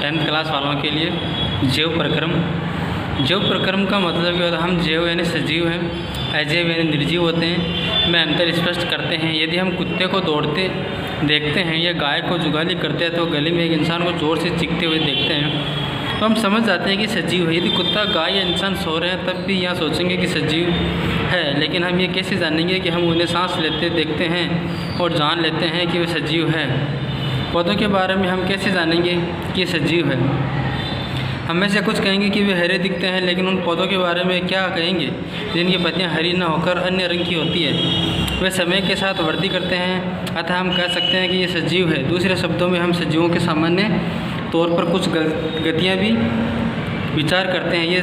10th class वालों के लिए जैव प्रक्रम। जैव प्रक्रम का मतलब क्या होता है? हम जैव यानी सजीव हैं, अजैव यानी निर्जीव होते हैं, में अंतर स्पष्ट करते हैं। यदि हम कुत्ते को दौड़ते देखते हैं या गाय को जुगाली करते हैं तो गली में एक इंसान को ज़ोर से चीखते हुए देखते हैं तो हम समझ जाते हैं कि सजीव है। यदि कुत्ता, गाय या इंसान सो रहे हैं तब भी यहाँ सोचेंगे कि सजीव है, लेकिन हम ये कैसे जानेंगे कि हम उन्हें सांस लेते देखते हैं और जान लेते हैं कि वे सजीव है। पौधों के बारे में हम कैसे जानेंगे कि सजीव है? हम में से कुछ कहेंगे कि वे हरे दिखते हैं, लेकिन उन पौधों के बारे में क्या कहेंगे जिनकी पत्तियां हरी न होकर अन्य रंग की होती है? वे समय के साथ वृद्धि करते हैं, अतः हम कह सकते हैं कि ये सजीव है। दूसरे शब्दों में हम सजीवों के सामान्य तौर पर कुछ गतियाँ भी विचार करते हैं। ये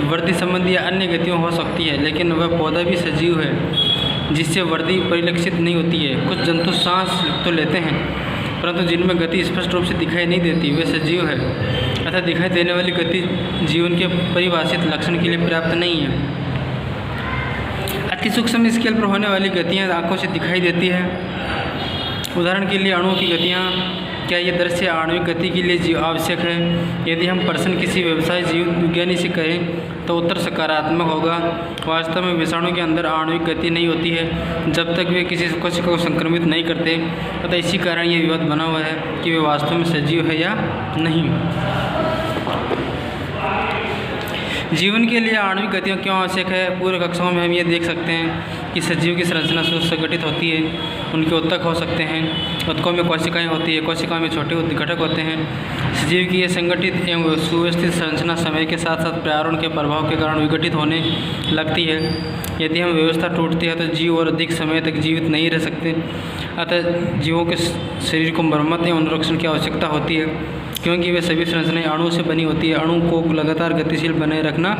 वृद्धि संबंधी या अन्य गतियाँ हो सकती है, लेकिन वह पौधा भी सजीव है जिससे वृद्धि परिलक्षित नहीं होती है। कुछ जंतु सांस तो लेते हैं परंतु जिनमें गति स्पष्ट रूप से दिखाई नहीं देती, वे सजीव है। अतः दिखाई देने वाली गति जीवन के परिभाषित लक्षण के लिए पर्याप्त नहीं है। अति सूक्ष्म स्केल पर होने वाली गतियाँ आंखों से दिखाई देती है। उदाहरण के लिए अणुओं की गतियाँ। क्या ये दृश्य आणविक गति के लिए आवश्यक है? यदि हम प्रश्न किसी व्यवसाय जीव विज्ञानी से करें तो उत्तर सकारात्मक होगा। वास्तव में विषाणु के अंदर आणविक गति नहीं होती है जब तक वे किसी कोशिका को संक्रमित नहीं करते। अतः इसी कारण ये विवाद बना हुआ है कि वे वास्तव में सजीव है या नहीं। जीवन के लिए आणविक गतियाँ क्यों आवश्यक है? पूर्व कक्षाओं में हम ये देख सकते हैं कि सजीव की संरचना सुसंगठित होती है, उनके उत्तक हो सकते हैं, उत्तकों में कोशिकाएं होती है, कोशिकाओं में छोटे घटक होते हैं। सजीव की ये संगठित एवं सुव्यवस्थित संरचना समय के साथ साथ पर्यावरण के प्रभाव के कारण विघटित होने लगती है। यदि हम व्यवस्था टूटती है तो जीव और अधिक समय तक जीवित नहीं रह सकते। अतः जीवों के शरीर को मरम्मत एवं अनुरक्षण की आवश्यकता होती है, क्योंकि वे सभी संरचनाएं अणु से बनी होती है। अणु को लगातार गतिशील बनाए रखना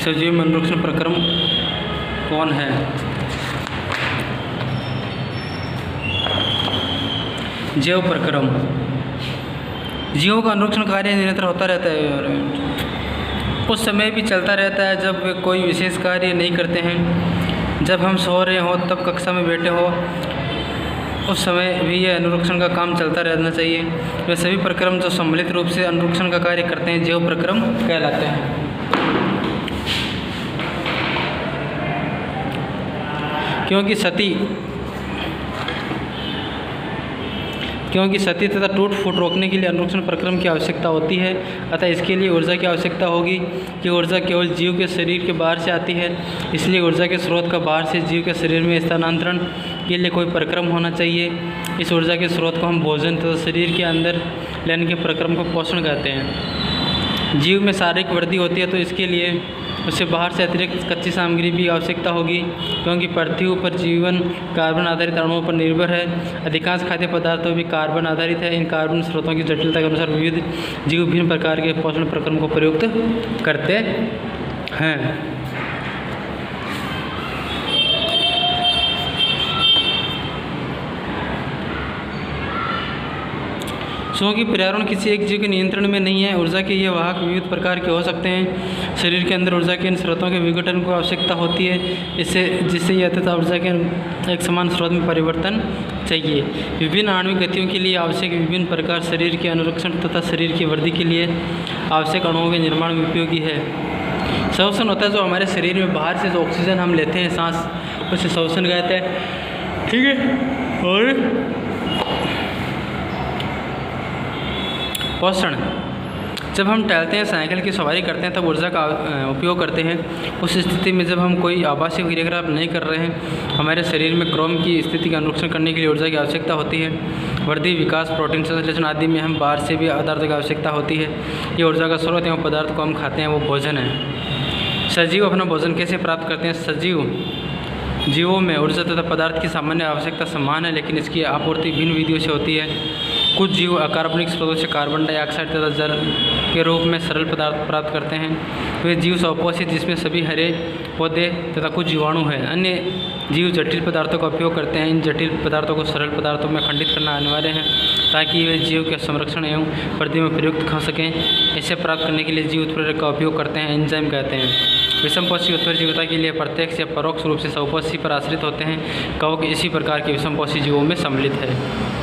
सजीव में अनुरक्षण प्रक्रम कौन है? जैव प्रक्रम। जीवों का अनुरक्षण कार्य निरंतर होता रहता है, उस समय भी चलता रहता है जब वे कोई विशेष कार्य नहीं करते हैं। जब हम सो रहे हो तब कक्षा में बैठे हो उस समय भी यह अनुरक्षण का काम चलता रहना चाहिए। वे सभी प्रक्रम जो सम्मिलित रूप से अनुरक्षण का कार्य करते हैं जैव प्रक्रम कहलाते हैं। क्योंकि सती तथा टूट फूट रोकने के लिए अनुरक्षण प्रक्रम की आवश्यकता होती है, अतः इसके लिए ऊर्जा की आवश्यकता होगी कि ऊर्जा केवल जीव के शरीर के बाहर से आती है। इसलिए ऊर्जा के स्रोत का बाहर से जीव के शरीर में स्थानांतरण के लिए कोई प्रक्रम होना चाहिए। इस ऊर्जा के स्रोत को हम भोजन तथा शरीर के अंदर लेने के प्रक्रम को पोषण कहते हैं। जीव में शारीरिक वृद्धि होती है तो इसके लिए उससे बाहर से अतिरिक्त कच्ची सामग्री भी आवश्यकता होगी, क्योंकि पृथ्वी पर जीवन कार्बन आधारित अणुओं पर निर्भर है। अधिकांश खाद्य पदार्थों भी कार्बन आधारित है। इन कार्बन स्रोतों की जटिलता के अनुसार विविध जीव विभिन्न प्रकार के पोषण प्रक्रम को प्रयुक्त करते हैं। क्योंकि पर्यावरण किसी एक जीव के नियंत्रण में नहीं है, ऊर्जा के ये वाहक विविध प्रकार के हो सकते हैं। शरीर के अंदर ऊर्जा के इन स्रोतों के विघटन को आवश्यकता होती है, जिससे यह तथा ऊर्जा के एक समान स्रोत में परिवर्तन चाहिए। विभिन्न आणविक गतियों के लिए आवश्यक विभिन्न प्रकार शरीर के अनुरक्षण तथा शरीर की वृद्धि के लिए आवश्यक अणुओं के निर्माण में उपयोगी है। श्वसन होता है जो हमारे शरीर में बाहर से जो ऑक्सीजन हम लेते हैं सांस, उसे श्वसन कहते हैं। ठीक है। और पोषण। जब हम टहलते हैं, साइकिल की सवारी करते हैं तब ऊर्जा का उपयोग करते हैं। उस स्थिति में जब हम कोई आवासीय क्रियाकलाप नहीं कर रहे हैं, हमारे शरीर में क्रोम की स्थिति का अनुरक्षण करने के लिए ऊर्जा की आवश्यकता होती है। वृद्धि, विकास, प्रोटीन संश्लेषण आदि में हम बाहर से भी पदार्थों की आवश्यकता होती है। ये ऊर्जा का स्रोत एवं पदार्थ को हम खाते हैं वो भोजन है। सजीव अपना भोजन कैसे प्राप्त करते हैं? सजीव जीवों में ऊर्जा तथा पदार्थ की सामान्य आवश्यकता समान है, लेकिन इसकी आपूर्ति भिन्न विधियों से होती है। कुछ जीव अकार्बनिक स्रोतों से कार्बन डाइऑक्साइड तथा जल के रूप में सरल पदार्थ प्राप्त करते हैं। वे जीव स्वपोषित जिसमें सभी हरे पौधे तथा कुछ जीवाणु हैं। अन्य जीव जटिल पदार्थों का उपयोग करते हैं। इन जटिल पदार्थों को सरल पदार्थों में खंडित करना अनिवार्य है ताकि वे जीव के संरक्षण एवं वृद्धि में प्रयुक्त हो सकें। इसे प्राप्त करने के लिए जीव उत्प्रेरक का उपयोग करते हैं, एंजाइम कहते हैं। विषमपोषी उत्परजीविता के लिए प्रत्यक्ष या परोक्ष रूप से स्वपोषी पर आश्रित होते हैं। कवक इसी प्रकार के विषमपोषी जीवों में सम्मिलित है।